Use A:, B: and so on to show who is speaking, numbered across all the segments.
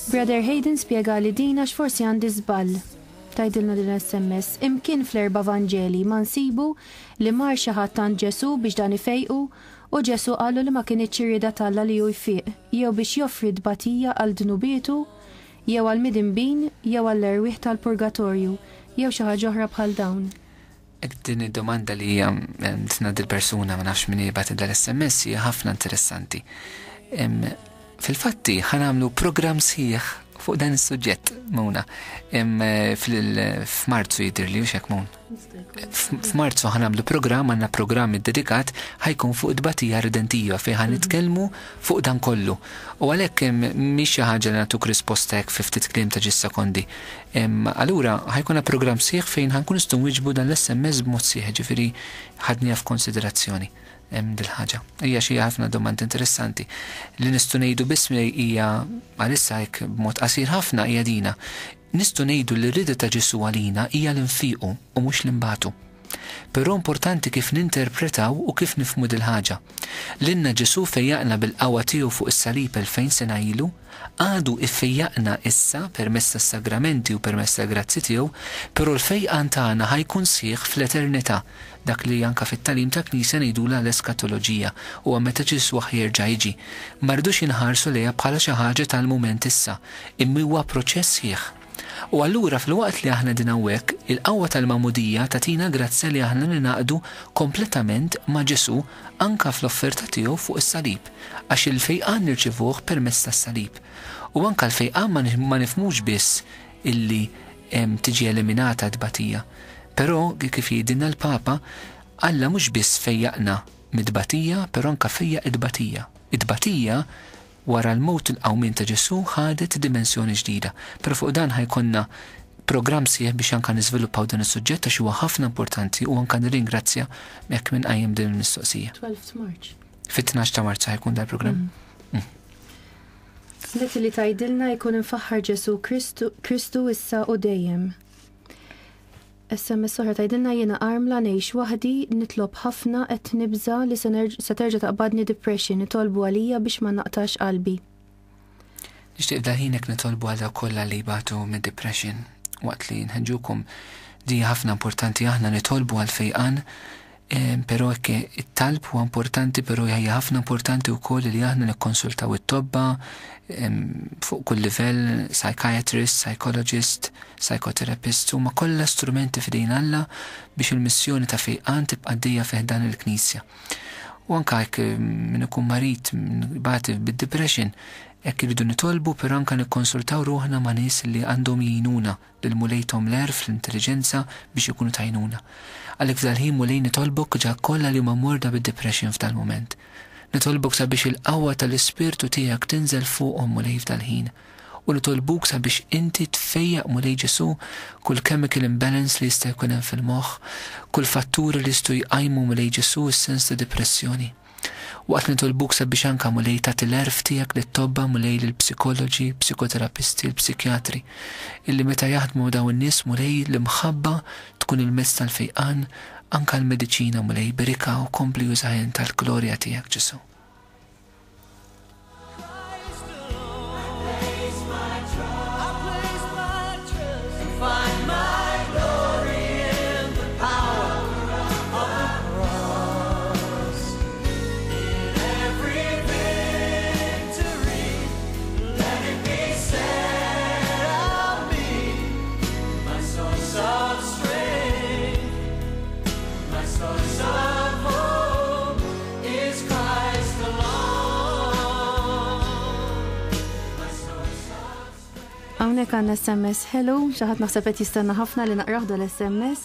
A: Brother Hayden spiega li dina x'forsi għandi żball. Tajdilna din SMS. Imkien fl-4 Vangeli ma nsibu li mar xi ħadd għand Ġesu biex dan ifejqu u Ġesu qalu li ma kienx irrida talla li hu jfiq, jew biex joffri dbatija għal dnubietu, jew għal midinbin, jew għall erwieħ tal-purgatorju, jew xi ħaġa oħra bħal dawn.
B: Din id-domanda li hija tnad il-persuna ma nafx min jibgħat dal-SMS hija ħafna interessanti. Fil-fatti ħanamlu programm sħiħ fuq dan is-suġġett Muna. F'Marzu jidhirli u x'hekk Mun. F'Marzu ħanamlu programm, għandna programm dedikat ħajkun fuq dbatija redentiva fejn ħanitkellmu fuq dan kollu. U għalhekk mhix xi ħaġa li nagħtuk risposta hekk fi ftit kliem ta' ġis sekondi. Allura ħajkun programm sħiħ fejn ħankun nistgħu nwiġbu dan l-SMS b'mod sħiħ, ġifieri ħadniha f'konsiderazzjoni. Dil-ħaġa. Hija xi ħafna domand interessanti. Li nistgħu ngħidu biss hija għalissa hekk b'mod qasir ħafna hija dina. Nistgħu ngħidu li r-rida ta' Ġesu għalina hija l-infiqu u mhux l-imbagħtu. Però importanti kif ninterpretaw u kif nifhmu dil-ħaġa. L-inna Ġesu fejjaqna bil-qawwa tiegħu fuq is-salib 2000 sena ilu, għadu iffejjaqna issa permezz tas-sagramenti u permezz tal-grazzi tiegħu, però l-fejqan tagħna ħajkun sieħ fl-eternità, dak li anka fit-talim ta' Knisja ngħidula l-eskatoloġija u meta Ġesu jerġa' jiġi. Ma rridux inħarsu lejha bħala xi ħaġa tal-mument issa, imma huwa proċess sieħ. U allura fil-waqt li aħna din hawnhekk, il-qawwa tal-magħmudija tagħtina grazza li aħna ninaqdu kompletament ma' Ġesu anka fl-offerta tiegħu fuq is-salib, għax il-fejqan nirċivuh permezz tas-salib. U anka l-fejqan ma nifhmux biss illi tiġi eliminata d-batija. Però kif jgħidilna l-Papa, Alla mhux biss fejjaqna mid-batija, però anka fejjaq id-batija. Id-batija wara l-mowt il-qawmin ta' Ġesu ħadet dimensjoni ġdida. Però fuq dan ħajkonna programm sieħ biex anka niżviluppaw dan is-suġġett għax huwa ħafna importanti u anka nirringrazzja jekk minn qajjem din il-mistoqsija.
A: 12 March.
B: Fit-12 ta' Marzu ħajkun dal-programm.
A: Nek li tajdilna jkun infaħħar Ġesu Kristu issa u dejjem. SMS oħra tajdilna jiena armla ngħix waħdi, nitlob ħafna qed nibża li se terġa' taqbadni depression, nitolbu għalija biex ma naqtax qalbi.
B: Nixtieq daħinek nitolbu għal kollha li jbatu mid-depression waqt li nħeġġukom di ħafna importanti aħna nitolbu għal fejqan, però it-talb huwa importanti, però hija ħafna importanti wkoll li aħna nikkonsultaw it-tobba fuq kull livell, psychiatrist, psychologist, psychotherapist, huma kollha strumenti f'dejn Alla biex il-missjoni ta' fejqan tibqa' għaddejja fih dan il-Knisja. U anke jekk min ikun marit bagħti bid-depression, jekk iridu nitolbu, però anke nikkonsultaw ruħna ma' nies li għandhom jgħinuna lil mulejthom l-erf, l-intelligenza biex ikunu tajnuna. Għalhekk f'dal-ħin mulej nitolbok ġa kollha li huma morda bid-depression f'dal-mument. Nitolbok sabiex il-qawwa tal-ispirtu tiegħek tinżel fuqhom mulej f'dal-ħin. U nitolbuk sabiex inti tfejjaq mulej Ġesu kull chemical imbalance li jista' jkun hemm fil-moħħ, kull fatturi li jistgħu jqajmu mulej Ġesu s-sens ta' depressjoni. Waqt nitolbuk sabiex anke mulej tagħti l-erf tiegħek lit-tobba mulej lill-psikoloġi, psikoterapisti, l-psikjatri, illi meta jaħdmu dawn in-nies mulej l-imħabba tkun il-mezz tal-fejqan anka l-mediċina mulej berika u kompli użajn tal-glorja tiegħek Ġesu.
A: Hawnhekk għandna SMS. Hello, xi ħadd naħseb qed jistenna ħafna li naqrah dal-SMS.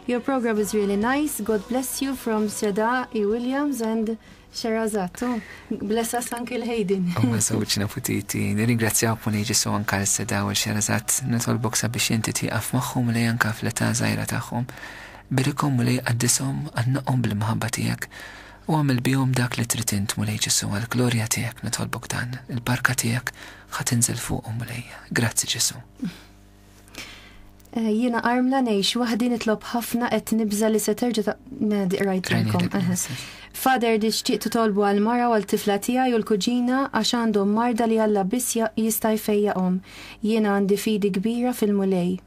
A: Your program is really nice. God bless you from Seda E. Williams and Sherazat. Bless us Uncle Hayden.
B: Ma żewġ nafutiti. Nirringrazzjawkom li ġisu anke l-Seda u l-Sherazat. Nitolbok sabiex inti tieqaf magħhom li anke fl-età żgħira tagħhom. Birikom li qaddishom għannaqhom bil-maħabba tiegħek. U għamil bihom dak li trid int mulej Ġesu, għal-glorja tiegħek nitolbok dan, il-barka tiegħek ħatinżel fuqhom mulej. Grazzi Ġesu.
A: Jiena armla ngħix waħdi nitlob ħafna qed nibża li se terġa' rajtlkom. Father tixtieq titolbu għal mara u għall-tifla tiegħi u l-kuġina għax għandhom marda li Alla biss jista' jfejjaqhom. Jiena għandi fidi kbira fil-mulej.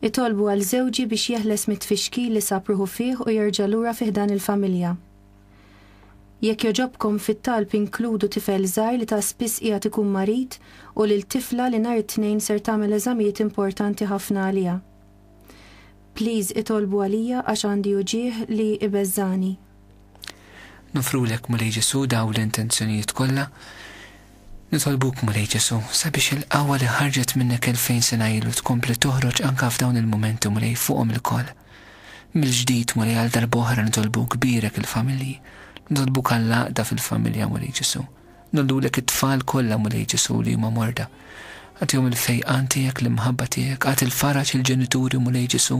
A: Itolbu għal żewġi biex jeħles mit-tfixkil li sapruħu fih u jerġa' lura fih dan il-familja. Jekk joġobkom fit-talb inkludu tifel żgħir li ta' spiss qiegħed ikun marit u lil tifla li nhar it-tnejn ser tagħmel eżamijiet importanti ħafna għaliha. Please itolbu għalija għax għandi uġieħ li ibeżżani.
B: Nofrulek Mulej Ġesu daw l-intenzjonijiet kollha. Nitolbuk Mulej Ġesu sabiex il-qawwa li ħarġet minnek 2000 sena ilu tkompli toħroġ anke f'dawn il-momenti Mulej fuqhom il-koll. Mill-ġdid Mulej għal darb'oħra nitolbuk kbirek il-familji. Nitolbuk għall-laqda fil-familja Mulej Ġesu. Nitolbulek it-tfal kollha Mulej Ġesu li huma morda. Għatihom il-fejqan tiegħek l-imħabba tiegħek, għat il-faraġ il-ġenituri Mulej Ġesu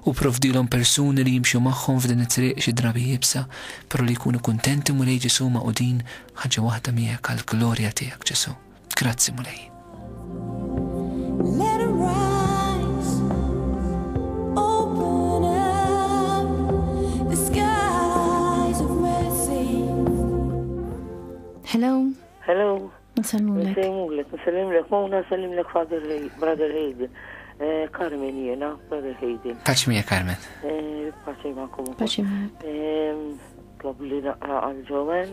B: u provdilhom persuni li jimxu magħhom f'din it-triq xi drabi jibsa, però li jkunu kuntenti Mulej Ġesu maqudin ħaġa waħda miegħek għall-glorja tiegħek Ġesu. Grazzi Mulej.
A: Hello.
C: Hello.
A: Nsallimlek.
C: Nsallimlek, Mona, nsallimlek Brother Hayden. Carmen jena, Brother Hayden.
B: Paċi mija Carmen.
C: Paċi ma'kom.
A: Paċi ma'k.
C: Tlob li naqra għal-ġowen,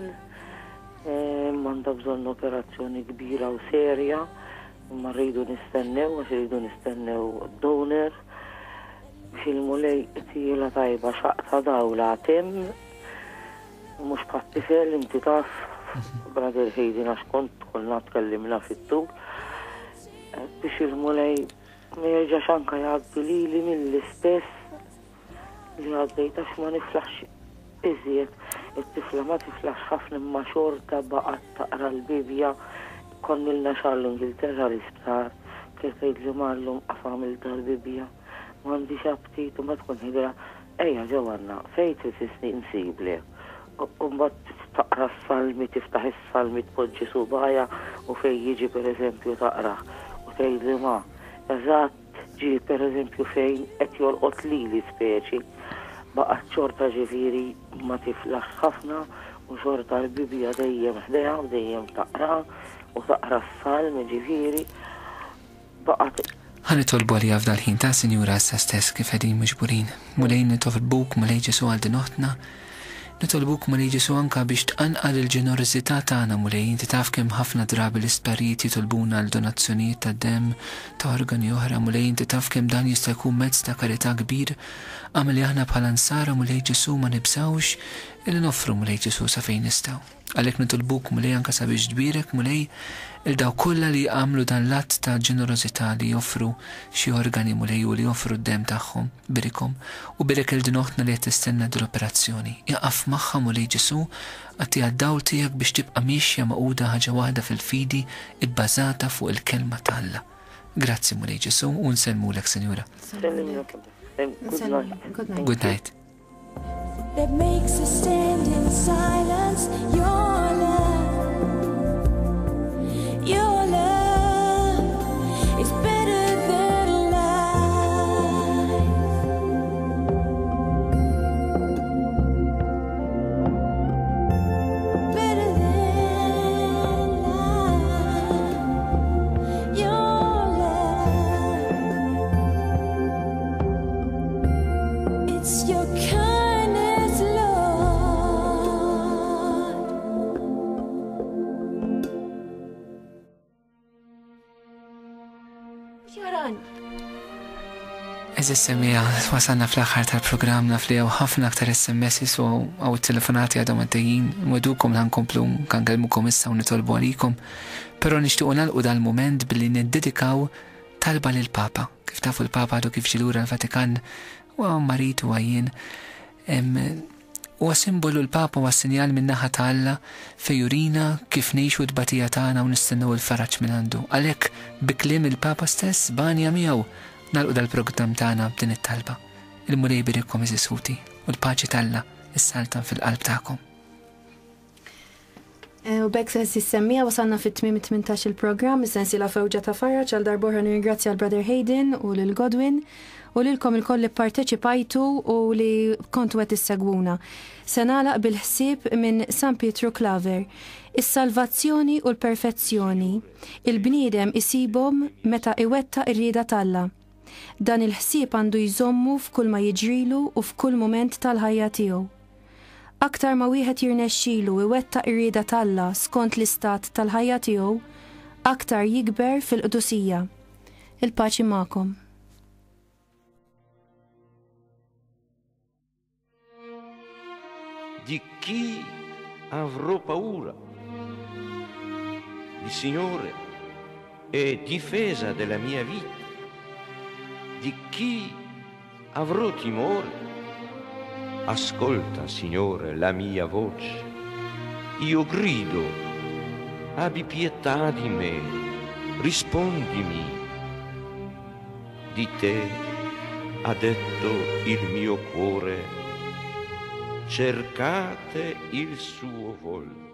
C: manda bżonn operazzjoni kbira u serja, ma rridu nistennew, għax rridu nistennew donor, fil-mulej tijela tajba xaqta dawla tim, mux pattifel, inti taf, Brother Hayden, għax kont kolna tkellimna fit-tub, biex il-mulej ma jerġax anka jgħaddi li mill-istess li għaddejt għax ma niflax iżjed. Il-tifla ma tiflax ħafna imma xorta baqgħet taqra l-bibja, konnilna xall-Ingilterra l-isptar, kif tgħidli mallum qafam il-bibja, m'għandix aptit u ma tkun ħidra ejja ġewanna fejn tisni nsiblek. U mbagħad taqra s-salmi, tiftaħ is-salmi tpoġġi subajja u fejn jiġi pereżempju taqra u tgħidli ma eżatt ġi pereżempju fejn qed jolqot lili speċi baqgħet xorta ġifieri ma tiflax ħafna u xorta l-bibja dejjem ħdejha u dejjem taqra u taqra s-salmi ġifieri baqgħet.
B: Ħanitolbu għalija f'dal ħin ta' Sinjura issa stess kif qegħdin miġburin. Mulej nitolbuk Mulej Ġesu għal din oħtna. Nitolbuk Mulej Ġesu anka biex tqanqal il-ġenerożità tagħna Mulej, inti taf kemm ħafna drabi l-isparijiet jitolbuna għal donazzjonijiet ta' demm ta' organi oħra Mulej, inti taf kemm dan jista' jkun mezz ta' karità kbir, għamel li aħna bħala nsara Mulej Ġesu ma nibżawx illi noffru Mulej Ġesu sa fejn nistgħu. Għalhekk nitolbuk Mulej anka sabiex tbierek Mulej il-daw kollha li għamlu dan l-att ta' ġenerożità li joffru xi organi Mulej u li joffru d-demm tagħhom birikom u birek il-din oħtna li qed tistenna dil-operazzjoni. Jaqaf magħha Mulej Ġesu għatti għad-dawl tiegħek biex tibqa' mixja maquda ħaġa waħda fil-fidi ibbażata fuq il-kelma ta' Alla. Grazzi Mulej Ġesu u nsellmulek Sinjura. Good night.
D: That makes us stand in silence. Your love is better than life. Better than life. Your love, it's your kindness,
B: Eżis semija, wasanna fl-axħar tal-programm naf li għaw ħafna aktar SMS-is u għaw il-telefonati għadhom għaddejjin, nwedukom lan komplu kan għalmukom issa u nitolbu għalikom, pero nishtiqu nalqu dal-moment billi niddedikaw talba lil-Papa. Kif tafu l-Papa għadu kif ġilura l-Vatikan u għaw marit u għajjen. U simbolu l-Papa u għas-sinjal minnaħa ta' Alla fejurina kif neħxu d-batija tagħna u nistennew il-faraġġ minn għandu. Għalhekk biklim il-Papa stess banja miegħu nalqu dal-programm tagħna b'din it-talba. Il-Mulej birikom iżisuti u l-paċi ta' Alla issaltan fil-qalb tagħkom.
A: U bekk sensi semmija wasanna fit-tmim 18 il-programm, sensi la fewġa ta' farraċ għal darbohra nirringrazzja l-Brother Hayden u l-Godwin u lilkom il-koll li parteċipajtu u li kontu għet is-segwuna. Se nagħlaq bil-ħsieb minn San Pietru Claver. Is-salvazzjoni u l-perfezzjoni. Il-bniedem isibhom meta iwetta ir-rieda talla. Dan il-ħsieb għandu jżommu f'kull ma jiġrilu u f'kull mument tal-ħajja tiegħu. Aktar ma wieħed jirnexxielu iwettaq ir-rieda talla skont l-istat tal-ħajja tiegħu, aktar jikber fil-qdusija. Il-paċi magħkom.
E: Di chi avrò paura? Il Signore è difesa della mia vita. Di chi avrò timore? Ascolta, Signore, la mia voce. Io grido, abbi pietà di me, rispondimi. Di te ha detto il mio cuore, cercate il suo volto.